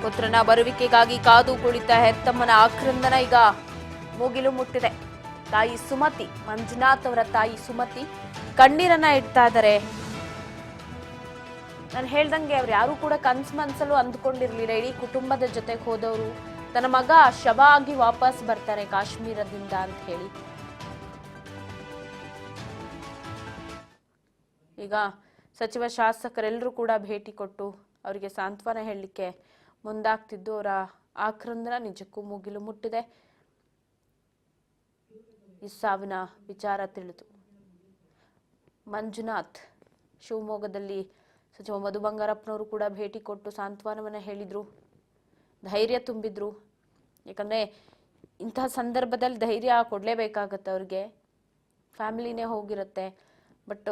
ಪುತ್ರನ ಬರುವಿಕೆಗಾಗಿ ಕಾದು ಕುಳಿತ ಹೆತ್ತಮ್ಮನ ಆಕ್ರಂದನ ಈಗ ಮುಗಿಲು ಮುಟ್ಟಿದೆ. ತಾಯಿ ಸುಮತಿ, ಮಂಜುನಾಥ್ ಅವರ ತಾಯಿ ಸುಮತಿ ಕಣ್ಣೀರನ್ನ ಇಡ್ತಾ ಇದ್ದಾರೆ. ನಾನು ಹೇಳ್ದಂಗೆ ಅವ್ರು ಯಾರು ಕೂಡ ಮನ್ಸಲ್ಲೂ ಅಂದ್ಕೊಂಡಿರ್ಲಿಲ್ಲ ಇಡೀ ಕುಟುಂಬದ ಜೊತೆಗೆ ಹೋದವರು ತನ್ನ ಮಗ ಶವ ಆಗಿ ವಾಪಸ್ ಬರ್ತಾರೆ ಕಾಶ್ಮೀರದಿಂದ ಅಂತ ಹೇಳಿ. ಈಗ ಸಚಿವ ಶಾಸಕರೆಲ್ಲರೂ ಕೂಡ ಭೇಟಿ ಕೊಟ್ಟು ಅವರಿಗೆ ಸಾಂತ್ವನ ಹೇಳಲಿಕ್ಕೆ ಮುಂದಾಗ್ತಿದ್ದು ಅವರ ಆಕ್ರಂದನ ನಿಜಕ್ಕೂ ಮುಗಿಲು ಮುಟ್ಟಿದೆ. ಈ ಸಾವಿನ ವಿಚಾರ ತಿಳಿದು ಮಂಜುನಾಥ್ ಶಿವಮೊಗ್ಗದಲ್ಲಿ ಸಚಿವ ಮಧು ಬಂಗಾರಪ್ಪನವರು ಕೂಡ ಭೇಟಿ ಕೊಟ್ಟು ಸಾಂತ್ವನವನ್ನ ಹೇಳಿದ್ರು, ಧೈರ್ಯ ತುಂಬಿದ್ರು. ಯಾಕಂದ್ರೆ ಇಂತಹ ಸಂದರ್ಭದಲ್ಲಿ ಧೈರ್ಯ ಕೊಡ್ಲೇಬೇಕಾಗತ್ತೆ ಅವ್ರಿಗೆ. ಫ್ಯಾಮಿಲಿನೇ ಹೋಗಿರುತ್ತೆ, ಬಟ್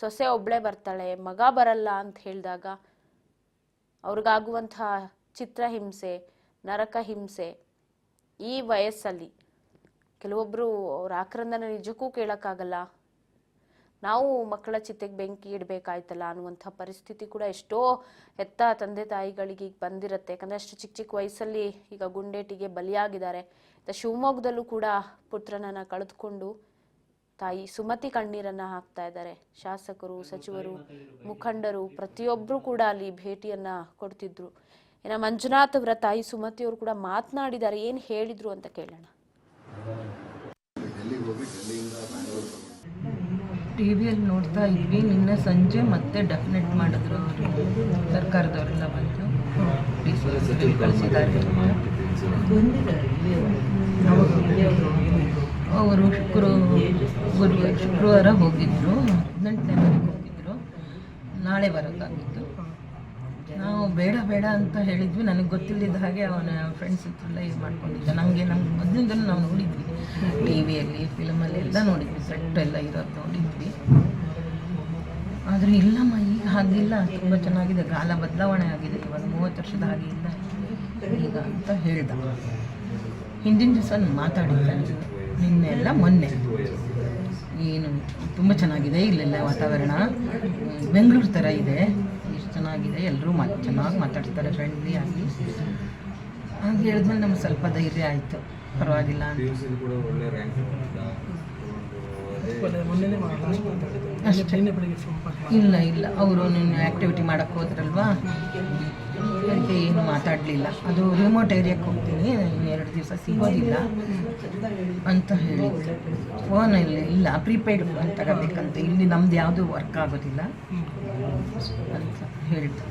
ಸೊಸೆ ಒಬ್ಳೆ ಬರ್ತಾಳೆ, ಮಗ ಬರಲ್ಲ ಅಂತ ಹೇಳಿದಾಗ ಅವ್ರಿಗಾಗುವಂತಹ ಚಿತ್ರಹಿಂಸೆ, ನರಕ ಹಿಂಸೆ ಈ ವಯಸ್ಸಲ್ಲಿ ಕೆಲವೊಬ್ರು ಅವ್ರ ಆಕ್ರಂದನ ನಿಜಕ್ಕೂ ಕೇಳಕ್ಕಾಗಲ್ಲ. ನಾವು ಮಕ್ಕಳ ಚಿತೆಗೆ ಬೆಂಕಿ ಇಡಬೇಕಾಯ್ತಲ್ಲ ಅನ್ನುವಂಥ ಪರಿಸ್ಥಿತಿ ಕೂಡ ಎಷ್ಟೋ ಹೆತ್ತ ತಂದೆ ತಾಯಿಗಳಿಗೆ ಈಗ ಬಂದಿರುತ್ತೆ. ಯಾಕಂದ್ರೆ ಅಷ್ಟು ಚಿಕ್ಕ ಚಿಕ್ಕ ವಯಸ್ಸಲ್ಲಿ ಈಗ ಗುಂಡೇಟಿಗೆ ಬಲಿಯಾಗಿದ್ದಾರೆ. ಶಿವಮೊಗ್ಗದಲ್ಲೂ ಕೂಡ ಪುತ್ರನನ್ನ ಕಳೆದುಕೊಂಡು ತಾಯಿ ಸುಮತಿ ಕಣ್ಣೀರನ್ನ ಹಾಕ್ತಾ ಇದ್ದಾರೆ. ಶಾಸಕರು, ಸಚಿವರು, ಮುಖಂಡರು ಪ್ರತಿಯೊಬ್ರು ಕೂಡ ಅಲ್ಲಿ ಭೇಟಿಯನ್ನ ಕೊಡ್ತಿದ್ರು. ಇನ್ನು ಮಂಜುನಾಥ್ ಅವರ ತಾಯಿ ಸುಮತಿ ಅವರು ಕೂಡ ಮಾತನಾಡಿದ್ದಾರೆ, ಏನ್ ಹೇಳಿದ್ರು ಅಂತ ಕೇಳೋಣ. ಟಿವಿಯಲ್ಲಿ ನೋಡ್ತಾ ಇದ್ವಿ, ನಿನ್ನೆ ಸಂಜೆ ಮತ್ತೆ ಡೆಫಿನೆಟ್ ಮಾಡಿದ್ರು ಅವರು, ಸರ್ಕಾರದವರೆಲ್ಲ ಬಂದು ಕಳಿಸಿದ್ದಾರೆ. ಅವರು ಶುಕ್ರವಾರ ಹೋಗಿದ್ರು, 18ನೇ ತಾರೀಕು ಹೋಗಿದ್ರು, ನಾಳೆ ಬರೋಕ್ಕಾಗಿತ್ತು. ನಾವು ಬೇಡ ಬೇಡ ಅಂತ ಹೇಳಿದ್ವಿ. ನನಗೆ ಗೊತ್ತಿಲ್ಲದ ಹಾಗೆ ಅವನ ಫ್ರೆಂಡ್ಸ್ ಹತ್ರೆಲ್ಲ ಇದು ಮಾಡ್ಕೊಂಡಿದ್ದೆ. ನಂಗೆ ಮೊದಲಿಂದಲೂ ನಾವು ನೋಡಿದ್ವಿ, ಟಿ ವಿಯಲ್ಲಿ, ಫಿಲಮಲ್ಲಿ ಎಲ್ಲ ನೋಡಿದ್ವಿ, ಸೆಟ್ ಎಲ್ಲ ಇರೋದು ನೋಡಿದ್ವಿ. ಆದರೆ ಇಲ್ಲಮ್ಮ, ಈಗ ಹಾಗಿಲ್ಲ, ತುಂಬ ಚೆನ್ನಾಗಿದೆ, ಕಾಲ ಬದಲಾವಣೆ ಆಗಿದೆ, ಇವಾಗ 30 ವರ್ಷದ ಹಾಗೆ ಇಲ್ಲ ಈಗ ಅಂತ ಹೇಳ್ದ. ಹಿಂದಿನ ದಿವಸ ಮಾತಾಡಿದ್ದೆ, ನಿನ್ನೆ ಎಲ್ಲ ಮೊನ್ನೆ, ಏನು ತುಂಬ ಚೆನ್ನಾಗಿದೆ ಇಲ್ಲೆಲ್ಲ ವಾತಾವರಣ, ಬೆಂಗಳೂರು ಥರ ಇದೆ, ಎಷ್ಟು ಚೆನ್ನಾಗಿದೆ, ಎಲ್ಲರೂ ಚೆನ್ನಾಗಿ ಮಾತಾಡ್ತಾರೆ, ಫ್ರೆಂಡ್ಲಿ ಆಗಿ. ಹಾಗೆ ಹೇಳಿದ್ಮೇಲೆ ನಮ್ಗೆ ಸ್ವಲ್ಪ ಧೈರ್ಯ ಆಯಿತು, ಪರವಾಗಿಲ್ಲ ಅಂತ. ಇಲ್ಲ ಇಲ್ಲ, ಅವರು ನೀನು ಆ್ಯಕ್ಟಿವಿಟಿ ಮಾಡೋಕ್ಕೆ ಹೋದ್ರಲ್ವಾ, ಅದಕ್ಕೆ ಏನು ಮಾತಾಡಲಿಲ್ಲ. ಅದು ರಿಮೋಟ್ ಏರಿಯಾಕ್ಕೆ ಹೋಗ್ತೀನಿ, 2 ದಿವಸ ಸಿಗೋದಿಲ್ಲ ಅಂತ ಹೇಳಿದ್ರು. ಫೋನಲ್ಲಿ ಇಲ್ಲ, ಪ್ರೀಪೇಯ್ಡ್ ಫೋನ್ ತಗೋಬೇಕಂತ, ಇಲ್ಲಿ ನಮ್ದು ಯಾವುದು ವರ್ಕ್ ಆಗೋದಿಲ್ಲ ಅಂತ ಹೇಳ್ತು.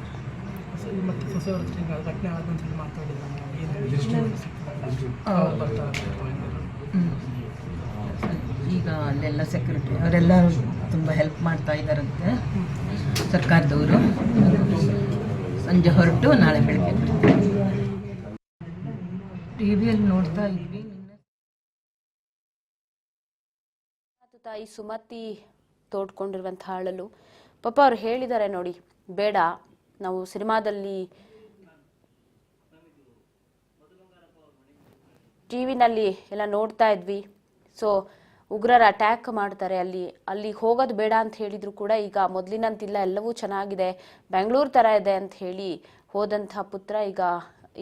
ಈಗ ಅಲ್ಲೆಲ್ಲ ಸೆಕ್ಯೂರಿಟಿ ಅವರೆಲ್ಲ ತುಂಬ ಹೆಲ್ಪ್ ಮಾಡ್ತಾ ಇದ್ದಾರಂತೆ ಸರ್ಕಾರದವರು. ಸಂಜೆ ಹೊರಟು ನಾಳೆ ಬೆಳಗ್ಗೆ ಬರ್ತೀವಿ. ಟಿವಿಯಲ್ಲಿ ನೋಡ್ತಾ ಇದ್ವಿ. ತಾಯಿ ಸುಮತಿ ತೋಡ್ಕೊಂಡಿರುವಂತಹ ಅಳಲು ಪಾಪ ಅವ್ರು ಹೇಳಿದ್ದಾರೆ ನೋಡಿ, ಬೇಡ, ನಾವು ಸಿನಿಮಾದಲ್ಲಿ ಟಿವಿನಲ್ಲಿ ಎಲ್ಲ ನೋಡ್ತಾ ಇದ್ವಿ, ಸೊ ಉಗ್ರರ ಅಟ್ಯಾಕ್ ಮಾಡ್ತಾರೆ, ಅಲ್ಲಿ ಹೋಗೋದು ಬೇಡ ಅಂತ ಹೇಳಿದ್ರು ಕೂಡ ಈಗ ಮೊದಲಿನಂತಿಲ್ಲ, ಎಲ್ಲವೂ ಚೆನ್ನಾಗಿದೆ, ಬೆಂಗಳೂರು ಥರ ಇದೆ ಅಂತ ಹೇಳಿ ಹೋದಂಥ ಪುತ್ರ ಈಗ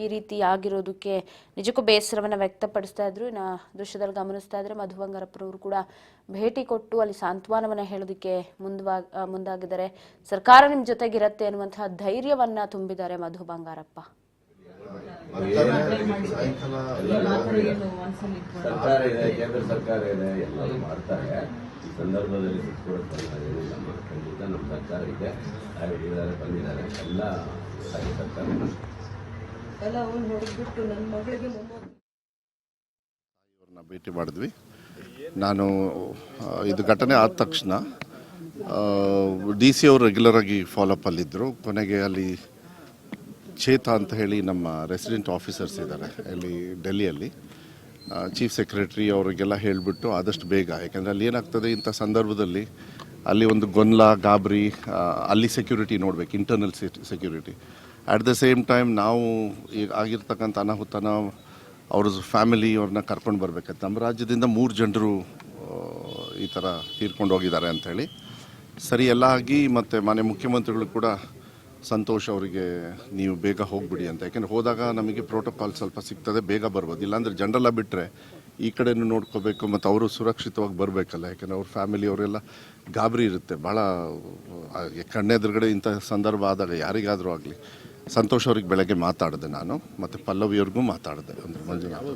ಈ ರೀತಿ ಆಗಿರೋದಕ್ಕೆ ನಿಜಕ್ಕೂ ಬೇಸರವನ್ನು ವ್ಯಕ್ತಪಡಿಸ್ತಾ ಇದ್ರು. ಇನ್ನು ದೃಶ್ಯದಲ್ಲಿ ಗಮನಿಸ್ತಾ ಇದ್ರೆ ಮಧು ಬಂಗಾರಪ್ಪನವರು ಕೂಡ ಭೇಟಿ ಕೊಟ್ಟು ಅಲ್ಲಿ ಸಾಂತ್ವನವನ್ನು ಹೇಳೋದಕ್ಕೆ ಮುಂದಾಗಿದ್ದಾರೆ. ಸರ್ಕಾರ ನಿಮ್ಮ ಜೊತೆಗಿರತ್ತೆ ಅನ್ನುವಂತಹ ಧೈರ್ಯವನ್ನ ತುಂಬಿದ್ದಾರೆ ಮಧು ಬಂಗಾರಪ್ಪ. ಸರ್ಕಾರ ಇದೆ, ಕೇಂದ್ರ ಸರ್ಕಾರ ಇದೆ, ಎಲ್ಲರೂ ಮಾಡ್ತಾರೆ. ಈ ಸಂದರ್ಭದಲ್ಲಿ ಖಂಡಿತ ನಮ್ಮ ಸರ್ಕಾರ ಇದೆ, ಇದ್ದಾರೆ, ಬಂದಿದ್ದಾರೆ, ಎಲ್ಲ ಹಾಗೆ ಸರ್ಕಾರ ಇವ್ರನ್ನ ಭೇಟಿ ಮಾಡಿದ್ವಿ. ನಾನು ಇದು ಘಟನೆ ಆದ ತಕ್ಷಣ DC ಅವರು ರೆಗ್ಯುಲರ್ ಆಗಿ ಫಾಲೋಅಪ್ ಅಲ್ಲಿದ್ದರು. ಕೊನೆಗೆ ಅಲ್ಲಿ ಚೇತಾ ಅಂತ ಹೇಳಿ ನಮ್ಮ ರೆಸಿಡೆಂಟ್ ಆಫೀಸರ್ಸ್ ಇದ್ದಾರೆ ಅಲ್ಲಿ ಡೆಲ್ಲಿಯಲ್ಲಿ, ಚೀಫ್ ಸೆಕ್ರೆಟರಿ ಅವರಿಗೆಲ್ಲ ಹೇಳಿಬಿಟ್ಟು ಆದಷ್ಟು ಬೇಗ, ಯಾಕಂದರೆ ಅಲ್ಲಿ ಏನಾಗ್ತದೆ ಇಂಥ ಸಂದರ್ಭದಲ್ಲಿ ಅಲ್ಲಿ ಒಂದು ಗೊಂದಲ, ಗಾಬರಿ, ಅಲ್ಲಿ ಸೆಕ್ಯೂರಿಟಿ ನೋಡಬೇಕು, internal security. At the same time ನಾವು ಈಗ ಆಗಿರ್ತಕ್ಕಂಥ ಅನಾಹುತನ ಅವ್ರ ಫ್ಯಾಮಿಲಿ ಅವ್ರನ್ನ ಕರ್ಕೊಂಡು ಬರಬೇಕಂತ. ನಮ್ಮ ರಾಜ್ಯದಿಂದ 3 ಜನರು ಈ ಥರ ತೀರ್ಕೊಂಡು ಹೋಗಿದ್ದಾರೆ ಅಂಥೇಳಿ ಸರಿ ಎಲ್ಲ ಆಗಿ, ಮತ್ತು ಮಾನ್ಯ ಮುಖ್ಯಮಂತ್ರಿಗಳು ಕೂಡ ಸಂತೋಷ್ ಅವರಿಗೆ ನೀವು ಬೇಗ ಹೋಗ್ಬಿಡಿ ಅಂತ. ಯಾಕೆಂದರೆ ಹೋದಾಗ ನಮಗೆ ಪ್ರೋಟೋಕಾಲ್ ಸ್ವಲ್ಪ ಸಿಗ್ತದೆ, ಬೇಗ ಬರ್ಬೋದು. ಇಲ್ಲಾಂದರೆ ಜನರೆಲ್ಲ ಬಿಟ್ಟರೆ ಈ ಕಡೆನೂ ನೋಡ್ಕೋಬೇಕು ಮತ್ತು ಅವರು ಸುರಕ್ಷಿತವಾಗಿ ಬರಬೇಕಲ್ಲ. ಯಾಕೆಂದರೆ ಅವ್ರ ಫ್ಯಾಮಿಲಿ ಅವರೆಲ್ಲ ಗಾಬರಿ ಇರುತ್ತೆ ಭಾಳ. ಕಣ್ಣೆದುರುಗಡೆ ಇಂಥ ಸಂದರ್ಭ ಆದಾಗ ಯಾರಿಗಾದರೂ ಆಗಲಿ. ಸಂತೋಷ್ ಅವ್ರಿಗೆ ಬೆಳಗ್ಗೆ ಮಾತಾಡಿದೆ ನಾನು, ಮತ್ತು ಪಲ್ಲವಿಯವ್ರಿಗೂ ಮಾತಾಡಿದೆ. ಅಂದರೆ ಮಂಜುನಾಥ್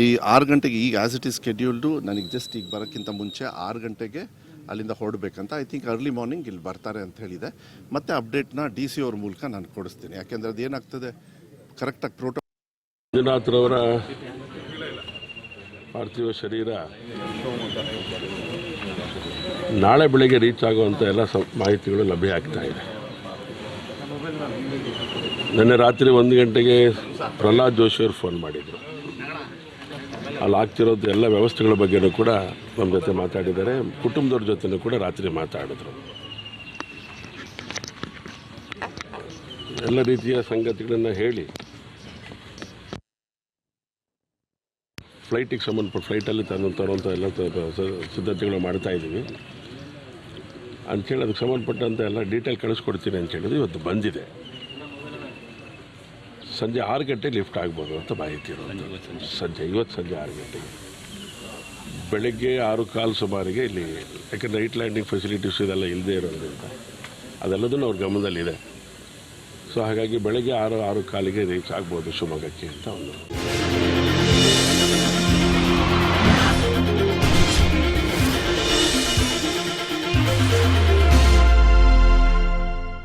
ಈ 6 ಗಂಟೆಗೆ ಈಗ ಆ್ಯಸ್ ಇಟ್ ಈಸ್ ಸ್ಕೆಡ್ಯೂಲ್ಡು, ನನಗೆ ಜಸ್ಟ್ ಈಗ ಬರೋಕ್ಕಿಂತ ಮುಂಚೆ 6 ಗಂಟೆಗೆ ಅಲ್ಲಿಂದ ಹೊರಡಬೇಕಂತ. ಐ ಥಿಂಕ್ ಅರ್ಲಿ ಮಾರ್ನಿಂಗ್ ಇಲ್ಲಿ ಬರ್ತಾರೆ ಅಂತ ಹೇಳಿದೆ. ಮತ್ತು ಅಪ್ಡೇಟ್ನ ಡಿ ಸಿ ಅವ್ರ ಮೂಲಕ ನಾನು ಕೊಡಿಸ್ತೀನಿ. ಯಾಕೆಂದರೆ ಅದೇನಾಗ್ತದೆ ಕರೆಕ್ಟಾಗಿ ಮಂಜುನಾಥ್ರವರ ಪಾರ್ಥಿವ ಶರೀರ ನಾಳೆ ಬೆಳಗ್ಗೆ ರೀಚ್ ಆಗುವಂಥ ಎಲ್ಲ ಮಾಹಿತಿಗಳು ಲಭ್ಯ ಆಗ್ತಾ ಇದೆ. ನಿನ್ನೆ ರಾತ್ರಿ 1 ಗಂಟೆಗೆ ಪ್ರಹ್ಲಾದ್ ಜೋಶಿಯವರು ಫೋನ್ ಮಾಡಿದರು. ಅಲ್ಲಿ ಆಗ್ತಿರೋದು ಎಲ್ಲ ವ್ಯವಸ್ಥೆಗಳ ಬಗ್ಗೆನೂ ಕೂಡ ನಮ್ಮ ಜೊತೆ ಮಾತಾಡಿದ್ದಾರೆ. ಕುಟುಂಬದವ್ರ ಜೊತೆನೂ ಕೂಡ ರಾತ್ರಿ ಮಾತಾಡಿದ್ರು. ಎಲ್ಲ ರೀತಿಯ ಸಂಗತಿಗಳನ್ನು ಹೇಳಿ ಫ್ಲೈಟಿಗೆ ಸಂಬಂಧಪಟ್ಟ ಫ್ಲೈಟಲ್ಲಿ ತರುವಂಥ ಎಲ್ಲ ಸಿದ್ಧತೆಗಳು ಮಾಡ್ತಾ ಇದ್ದೀವಿ ಅಂಥೇಳಿ ಅದಕ್ಕೆ ಸಂಬಂಧಪಟ್ಟಂಥ ಎಲ್ಲ ಡೀಟೇಲ್ ಕಳಿಸ್ಕೊಡ್ತೀನಿ ಅಂತ ಹೇಳಿದ್ರು. ಇವತ್ತು ಬಂದಿದೆ. ಸಂಜೆ 6 ಗಂಟೆಗೆ ಲಿಫ್ಟ್ ಆಗ್ಬೋದು ಅಂತ ಮಾಹಿತಿ ಇರೋದು. ಇವತ್ತು ಸಂಜೆ 6 ಗಂಟೆಗೆ. ಬೆಳಗ್ಗೆ 6:15 ಸುಮಾರಿಗೆ ಇಲ್ಲಿ, ಯಾಕೆಂದರೆ ನೈಟ್ ಲ್ಯಾಂಡಿಂಗ್ ಫೆಸಿಲಿಟೀಸ್ ಇದೆಲ್ಲ ಇಲ್ಲದೇ ಇರೋದ್ರಿಂದ ಅದೆಲ್ಲದೂ ಅವ್ರ ಗಮನದಲ್ಲಿದೆ. ಸೊ ಹಾಗಾಗಿ ಬೆಳಗ್ಗೆ 6:15ಗೆ ರೀಚ್ ಆಗ್ಬೋದು ಶಿವಮೊಗ್ಗಕ್ಕೆ ಅಂತ ಒಂದು